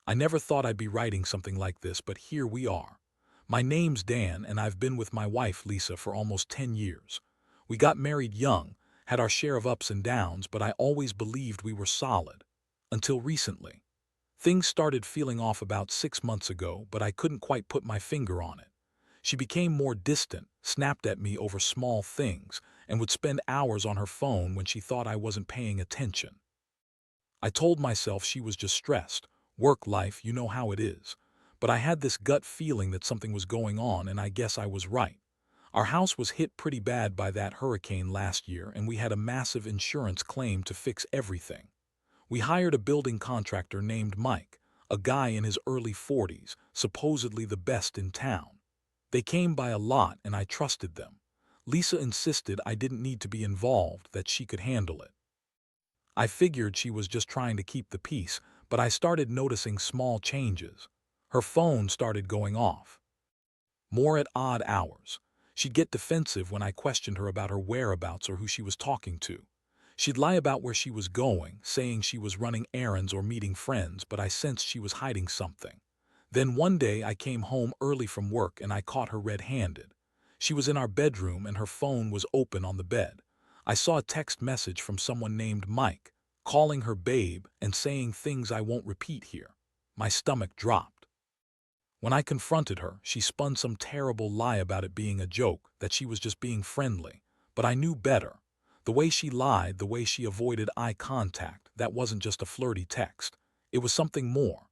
I never thought I'd be writing something like this, but here we are. My name's Dan, and I've been with my wife, Lisa, for almost 10 years. We got married young, had our share of ups and downs, but I always believed we were solid. Until recently. Things started feeling off about 6 months ago, but I couldn't quite put my finger on it. She became more distant, snapped at me over small things, and would spend hours on her phone when she thought I wasn't paying attention. I told myself she was just stressed. Work life, you know how it is. But I had this gut feeling that something was going on, and I guess I was right. Our house was hit pretty bad by that hurricane last year, and we had a massive insurance claim to fix everything. We hired a building contractor named Mike, a guy in his early 40s, supposedly the best in town. They came by a lot, and I trusted them. Lisa insisted I didn't need to be involved, that she could handle it. I figured she was just trying to keep the peace, but I started noticing small changes. Her phone started going off. More at odd hours. She'd get defensive when I questioned her about her whereabouts or who she was talking to. She'd lie about where she was going, saying she was running errands or meeting friends, but I sensed she was hiding something. Then one day I came home early from work and I caught her red-handed. She was in our bedroom and her phone was open on the bed. I saw a text message from someone named Mike, calling her babe and saying things I won't repeat here. My stomach dropped. When I confronted her, she spun some terrible lie about it being a joke, that she was just being friendly. But I knew better. The way she lied, the way she avoided eye contact, that wasn't just a flirty text. It was something more.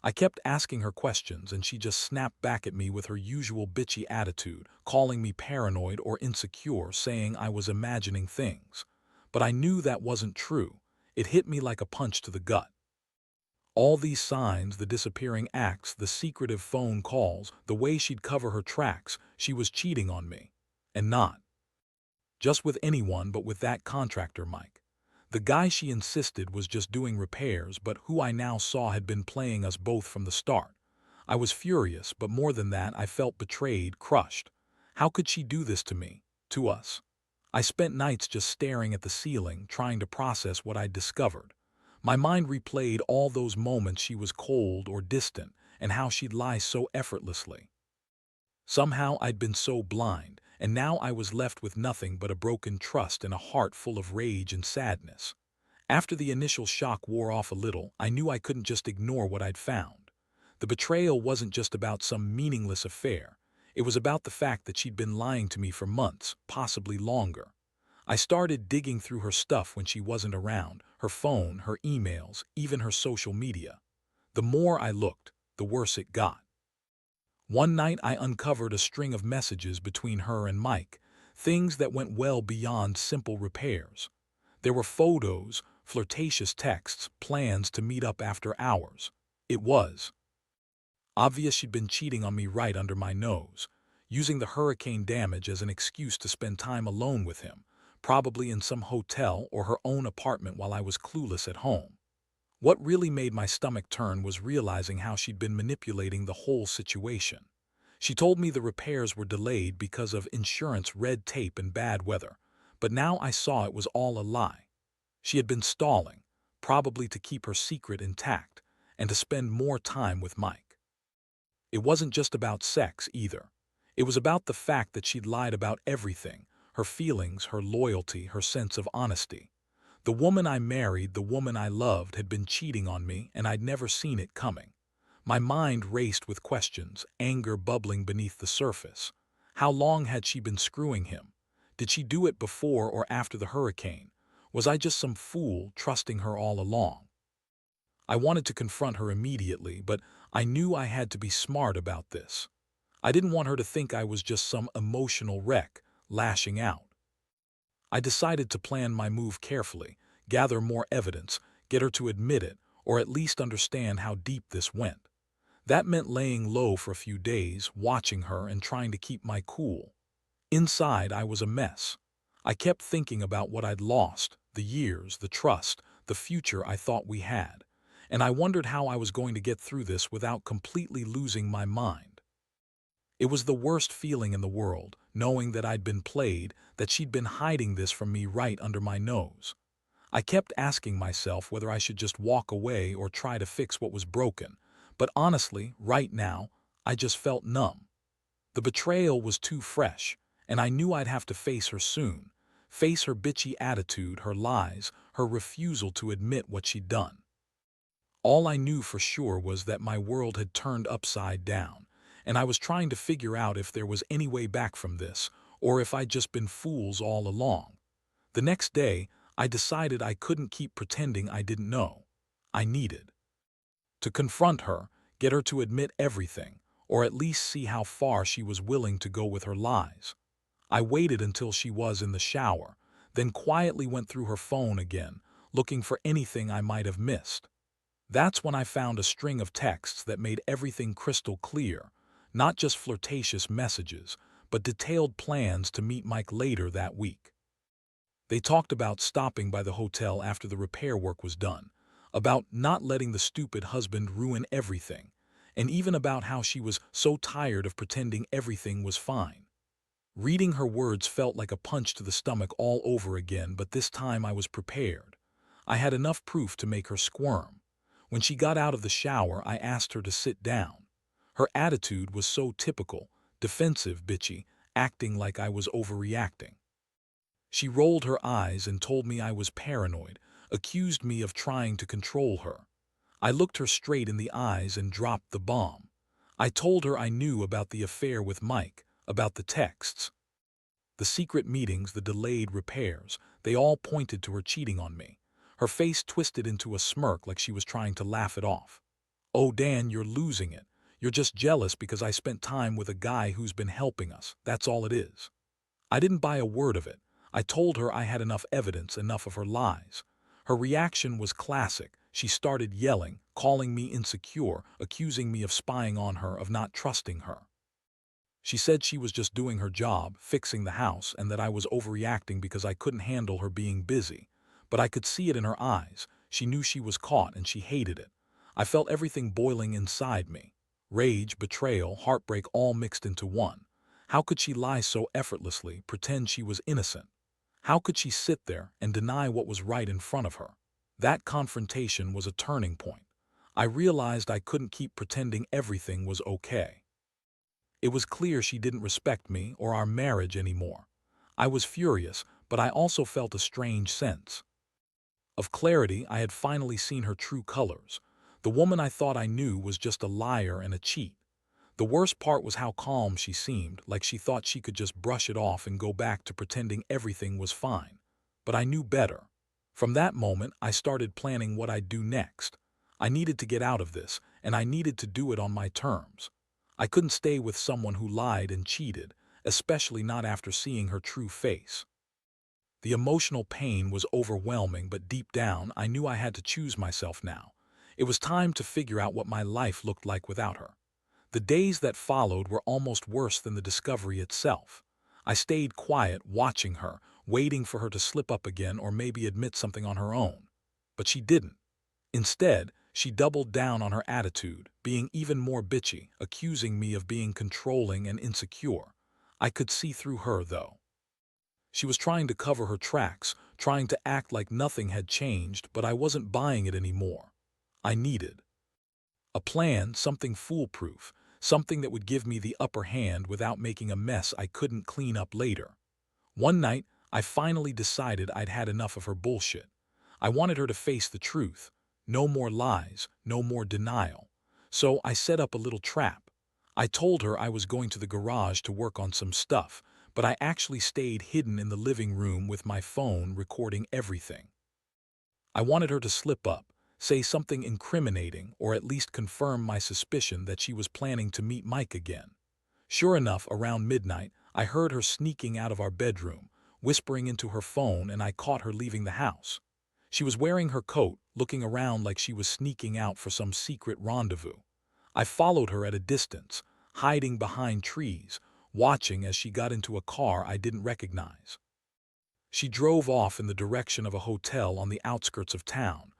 I kept asking her questions and she just snapped back at me with her usual bitchy attitude, calling me paranoid or insecure, saying I was imagining things. But I knew that wasn't true. It hit me like a punch to the gut. All these signs, the disappearing acts, the secretive phone calls, the way she'd cover her tracks, she was cheating on me. And not just with anyone, but with that contractor, Mike. The guy she insisted was just doing repairs, but who I now saw had been playing us both from the start. I was furious, but more than that, I felt betrayed, crushed. How could she do this to me, to us? I spent nights just staring at the ceiling, trying to process what I'd discovered. My mind replayed all those moments she was cold or distant, and how she'd lie so effortlessly. Somehow I'd been so blind, and now I was left with nothing but a broken trust and a heart full of rage and sadness. After the initial shock wore off a little, I knew I couldn't just ignore what I'd found. The betrayal wasn't just about some meaningless affair. It was about the fact that she'd been lying to me for months, possibly longer. I started digging through her stuff when she wasn't around, her phone, her emails, even her social media. The more I looked, the worse it got. One night I uncovered a string of messages between her and Mike, things that went well beyond simple repairs. There were photos, flirtatious texts, plans to meet up after hours. It was obvious she'd been cheating on me right under my nose, using the hurricane damage as an excuse to spend time alone with him, probably in some hotel or her own apartment while I was clueless at home. What really made my stomach turn was realizing how she'd been manipulating the whole situation. She told me the repairs were delayed because of insurance red tape and bad weather, but now I saw it was all a lie. She had been stalling, probably to keep her secret intact and to spend more time with Mike. It wasn't just about sex either. It was about the fact that she'd lied about everything, her feelings, her loyalty, her sense of honesty. The woman I married, the woman I loved, had been cheating on me, and I'd never seen it coming. My mind raced with questions, anger bubbling beneath the surface. How long had she been screwing him? Did she do it before or after the hurricane? Was I just some fool trusting her all along? I wanted to confront her immediately, but I knew I had to be smart about this. I didn't want her to think I was just some emotional wreck, lashing out. I decided to plan my move carefully, gather more evidence, get her to admit it, or at least understand how deep this went. That meant laying low for a few days, watching her and trying to keep my cool. Inside, I was a mess. I kept thinking about what I'd lost, the years, the trust, the future I thought we had, and I wondered how I was going to get through this without completely losing my mind. It was the worst feeling in the world, knowing that I'd been played, that she'd been hiding this from me right under my nose. I kept asking myself whether I should just walk away or try to fix what was broken, But honestly, right now, I just felt numb. The betrayal was too fresh, and I knew I'd have to face her soon, face her bitchy attitude, her lies, her refusal to admit what she'd done. All I knew for sure was that my world had turned upside down, and I was trying to figure out if there was any way back from this, or if I'd just been fools all along. The next day, I decided I couldn't keep pretending I didn't know. I needed to confront her, get her to admit everything, or at least see how far she was willing to go with her lies. I waited until she was in the shower, then quietly went through her phone again, looking for anything I might have missed. That's when I found a string of texts that made everything crystal clear, not just flirtatious messages, but detailed plans to meet Mike later that week. They talked about stopping by the hotel after the repair work was done, about not letting the stupid husband ruin everything, and even about how she was so tired of pretending everything was fine. Reading her words felt like a punch to the stomach all over again, but this time I was prepared. I had enough proof to make her squirm. When she got out of the shower, I asked her to sit down. Her attitude was so typical, defensive, bitchy, acting like I was overreacting. She rolled her eyes and told me I was paranoid, accused me of trying to control her. I looked her straight in the eyes and dropped the bomb. I told her I knew about the affair with Mike, about the texts, the secret meetings, the delayed repairs. They all pointed to her cheating on me. Her face twisted into a smirk like she was trying to laugh it off. "Oh, Dan, you're losing it. You're just jealous because I spent time with a guy who's been helping us. That's all it is." I didn't buy a word of it. I told her I had enough evidence, enough of her lies. Her reaction was classic. She started yelling, calling me insecure, accusing me of spying on her, of not trusting her. She said she was just doing her job, fixing the house, and that I was overreacting because I couldn't handle her being busy. But I could see it in her eyes. She knew she was caught and she hated it. I felt everything boiling inside me. Rage, betrayal, heartbreak all mixed into one. How could she lie so effortlessly, pretend she was innocent? How could she sit there and deny what was right in front of her? That confrontation was a turning point. I realized I couldn't keep pretending everything was okay. It was clear she didn't respect me or our marriage anymore. I was furious, but I also felt a strange sense of clarity. I had finally seen her true colors. The woman I thought I knew was just a liar and a cheat. The worst part was how calm she seemed, like she thought she could just brush it off and go back to pretending everything was fine. But I knew better. From that moment, I started planning what I'd do next. I needed to get out of this, and I needed to do it on my terms. I couldn't stay with someone who lied and cheated, especially not after seeing her true face. The emotional pain was overwhelming, but deep down, I knew I had to choose myself now. It was time to figure out what my life looked like without her. The days that followed were almost worse than the discovery itself. I stayed quiet, watching her, waiting for her to slip up again or maybe admit something on her own. But she didn't. Instead, she doubled down on her attitude, being even more bitchy, accusing me of being controlling and insecure. I could see through her, though. She was trying to cover her tracks, trying to act like nothing had changed, but I wasn't buying it anymore. I needed a plan, something foolproof, something that would give me the upper hand without making a mess I couldn't clean up later. One night, I finally decided I'd had enough of her bullshit. I wanted her to face the truth. No more lies, no more denial. So I set up a little trap. I told her I was going to the garage to work on some stuff, but I actually stayed hidden in the living room with my phone recording everything. I wanted her to slip up, say something incriminating, or at least confirm my suspicion that she was planning to meet Mike again. Sure enough, around midnight, I heard her sneaking out of our bedroom, whispering into her phone, and I caught her leaving the house. She was wearing her coat, looking around like she was sneaking out for some secret rendezvous. I followed her at a distance, hiding behind trees, watching as she got into a car I didn't recognize. She drove off in the direction of a hotel on the outskirts of town.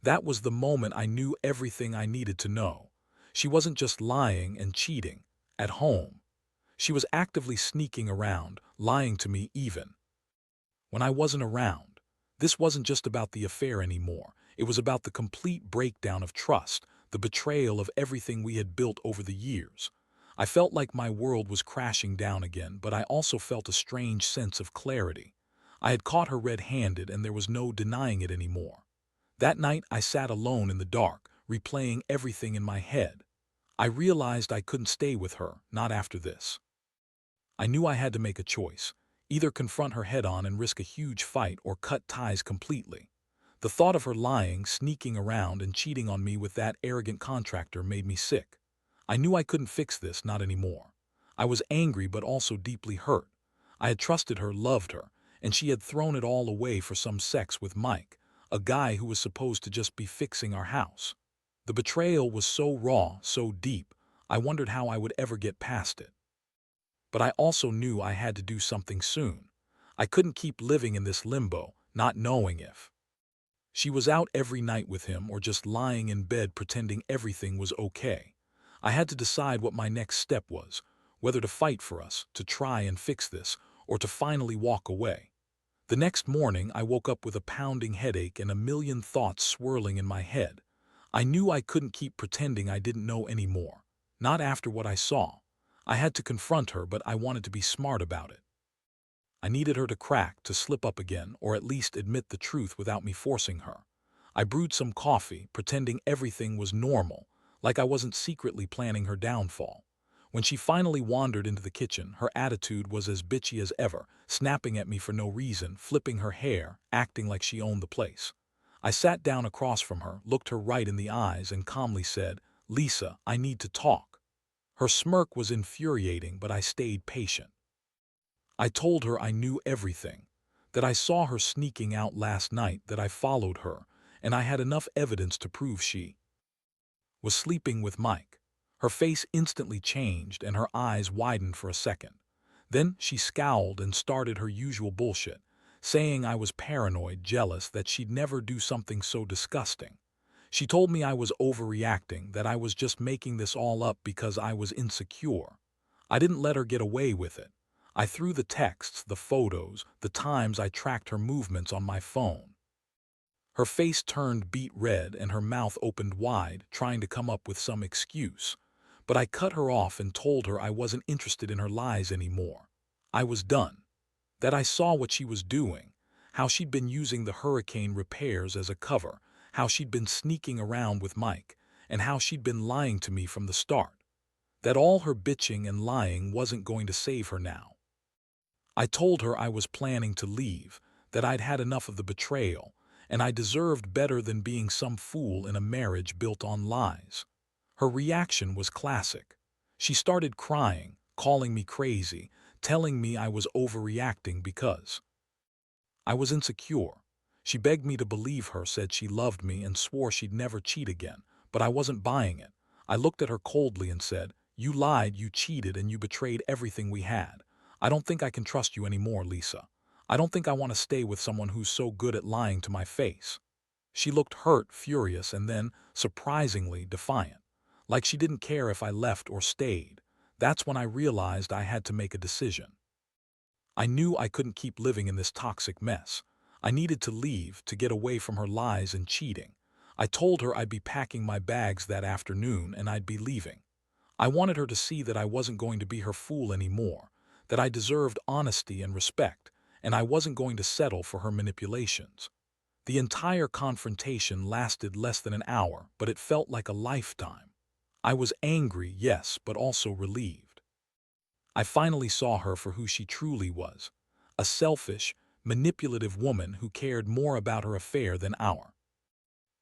That was the moment I knew everything I needed to know. She wasn't just lying and cheating at home. She was actively sneaking around, lying to me even when I wasn't around. This wasn't just about the affair anymore. It was about the complete breakdown of trust, the betrayal of everything we had built over the years. I felt like my world was crashing down again, but I also felt a strange sense of clarity. I had caught her red-handed, and there was no denying it anymore. That night, I sat alone in the dark, replaying everything in my head. I realized I couldn't stay with her, not after this. I knew I had to make a choice, either confront her head-on and risk a huge fight or cut ties completely. The thought of her lying, sneaking around, and cheating on me with that arrogant contractor made me sick. I knew I couldn't fix this, not anymore. I was angry but also deeply hurt. I had trusted her, loved her, and she had thrown it all away for some sex with Mike, a guy who was supposed to just be fixing our house. The betrayal was so raw, so deep, I wondered how I would ever get past it. But I also knew I had to do something soon. I couldn't keep living in this limbo, not knowing if she was out every night with him or just lying in bed pretending everything was okay. I had to decide what my next step was, whether to fight for us, to try and fix this, or to finally walk away. The next morning, I woke up with a pounding headache and a million thoughts swirling in my head. I knew I couldn't keep pretending I didn't know anymore. Not after what I saw. I had to confront her, but I wanted to be smart about it. I needed her to crack, to slip up again, or at least admit the truth without me forcing her. I brewed some coffee, pretending everything was normal, like I wasn't secretly planning her downfall. When she finally wandered into the kitchen, her attitude was as bitchy as ever, snapping at me for no reason, flipping her hair, acting like she owned the place. I sat down across from her, looked her right in the eyes, and calmly said, "Lisa, I need to talk." Her smirk was infuriating, but I stayed patient. I told her I knew everything, that I saw her sneaking out last night, that I followed her, and I had enough evidence to prove she was sleeping with Mike. Her face instantly changed and her eyes widened for a second. Then she scowled and started her usual bullshit, saying I was paranoid, jealous, that she'd never do something so disgusting. She told me I was overreacting, that I was just making this all up because I was insecure. I didn't let her get away with it. I threw the texts, the photos, the times I tracked her movements on my phone. Her face turned beet red and her mouth opened wide, trying to come up with some excuse. But I cut her off and told her I wasn't interested in her lies anymore. I was done. That I saw what she was doing, how she'd been using the hurricane repairs as a cover, how she'd been sneaking around with Mike, and how she'd been lying to me from the start. That all her bitching and lying wasn't going to save her now. I told her I was planning to leave, that I'd had enough of the betrayal, and I deserved better than being some fool in a marriage built on lies. Her reaction was classic. She started crying, calling me crazy, telling me I was overreacting because I was insecure. She begged me to believe her, said she loved me, and swore she'd never cheat again, but I wasn't buying it. I looked at her coldly and said, "You lied, you cheated, and you betrayed everything we had. I don't think I can trust you anymore, Lisa. I don't think I want to stay with someone who's so good at lying to my face." She looked hurt, furious, and then, surprisingly, defiant. Like she didn't care if I left or stayed. That's when I realized I had to make a decision. I knew I couldn't keep living in this toxic mess. I needed to leave, to get away from her lies and cheating. I told her I'd be packing my bags that afternoon and I'd be leaving. I wanted her to see that I wasn't going to be her fool anymore, that I deserved honesty and respect, and I wasn't going to settle for her manipulations. The entire confrontation lasted less than an hour, but it felt like a lifetime. I was angry, yes, but also relieved. I finally saw her for who she truly was, a selfish, manipulative woman who cared more about her affair than our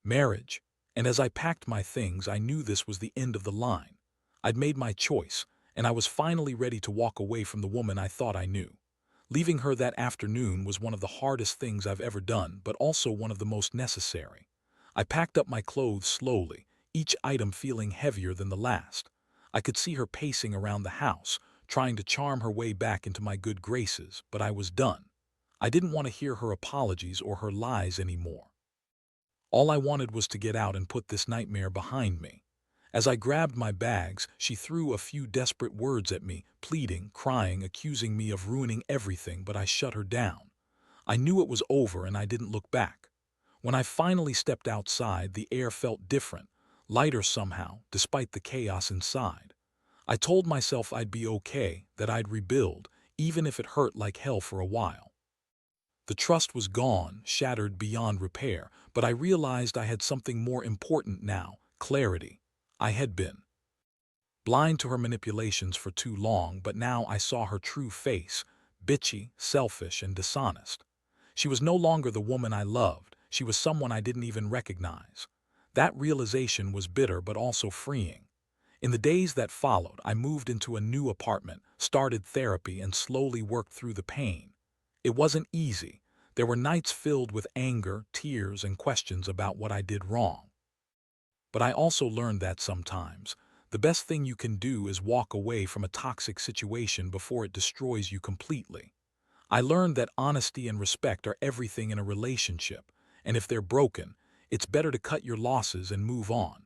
marriage. And as I packed my things, I knew this was the end of the line. I'd made my choice, and I was finally ready to walk away from the woman I thought I knew. Leaving her that afternoon was one of the hardest things I've ever done, but also one of the most necessary. I packed up my clothes slowly, each item feeling heavier than the last. I could see her pacing around the house, trying to charm her way back into my good graces, but I was done. I didn't want to hear her apologies or her lies anymore. All I wanted was to get out and put this nightmare behind me. As I grabbed my bags, she threw a few desperate words at me, pleading, crying, accusing me of ruining everything, but I shut her down. I knew it was over and I didn't look back. When I finally stepped outside, the air felt different, lighter somehow, despite the chaos inside. I told myself I'd be okay, that I'd rebuild, even if it hurt like hell for a while. The trust was gone, shattered beyond repair, but I realized I had something more important now: clarity. I had been blind to her manipulations for too long, but now I saw her true face: bitchy, selfish, and dishonest. She was no longer the woman I loved, she was someone I didn't even recognize. That realization was bitter but also freeing. In the days that followed, I moved into a new apartment, started therapy, and slowly worked through the pain. It wasn't easy. There were nights filled with anger, tears, and questions about what I did wrong. But I also learned that sometimes the best thing you can do is walk away from a toxic situation before it destroys you completely. I learned that honesty and respect are everything in a relationship, and if they're broken, it's better to cut your losses and move on.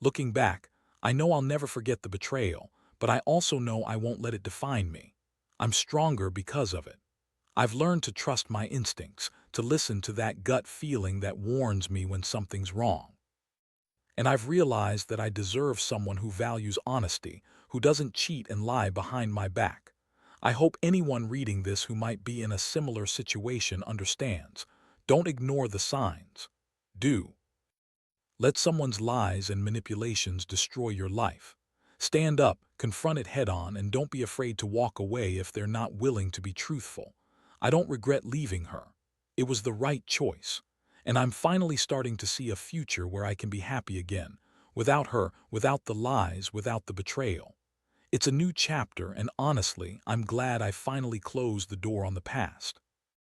Looking back, I know I'll never forget the betrayal, but I also know I won't let it define me. I'm stronger because of it. I've learned to trust my instincts, to listen to that gut feeling that warns me when something's wrong. And I've realized that I deserve someone who values honesty, who doesn't cheat and lie behind my back. I hope anyone reading this who might be in a similar situation understands. Don't ignore the signs. Do. Let someone's lies and manipulations destroy your life. Stand up, confront it head-on, and don't be afraid to walk away if they're not willing to be truthful. I don't regret leaving her. It was the right choice. And I'm finally starting to see a future where I can be happy again. Without her, without the lies, without the betrayal. It's a new chapter, and honestly, I'm glad I finally closed the door on the past.